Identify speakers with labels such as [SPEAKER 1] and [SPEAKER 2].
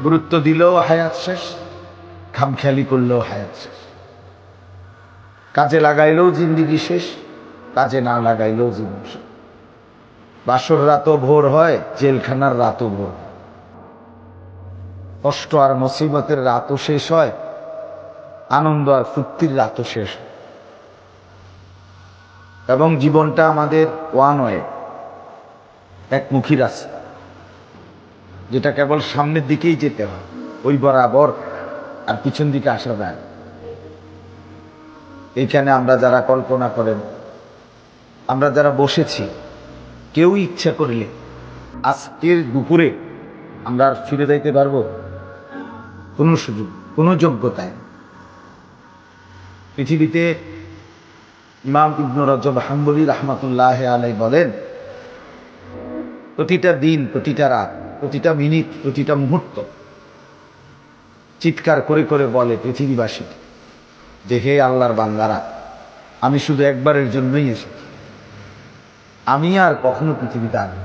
[SPEAKER 1] গুরুত্ব দিলেও হায়াত শেষ, খামখেয়ালি করলেও হায়াত শেষ। কাজে লাগাইলেও জিন্দিগি শেষ, কাজে না লাগাইলেও জিন্দিগি শেষ। বাসর রাতও ভোর হয়, জেলখানার রাতও ভোর হয়। কষ্ট আর মুসিবতের রাতও শেষ হয়, আনন্দ আর ফুর্তির রাতও শেষ হয়। এবং জীবনটা আমাদের ওয়ান ওয়ে, একমুখী রাস্তা, যেটা কেবল সামনের দিকেই যেতে হয়, ওই বরাবর, আর পিছন দিকে আসা যায়। এইখানে আমরা যারা কল্পনা করেন, আমরা যারা বসেছি, কেউ ইচ্ছা করলে আজকের দুপুরে আমরা আর ফিরে যাইতে পারবো? কোনো সুযোগ, কোনো যোগ্যতায়। পৃথিবীতে ইমাম ইবনে রজব হাম্বলী রাহমাতুল্লাহ আলাইহি বলেন, প্রতিটা দিন, প্রতিটা রাত, প্রতিটা মিনিট, প্রতিটা মুহূর্ত চিৎকার করে করে বলে পৃথিবীবাসী যে, হে আল্লাহর বান্দারা, আমি শুধু একবারের জন্যই এসেছি, আমি আর কখনো পৃথিবীতে আসবো।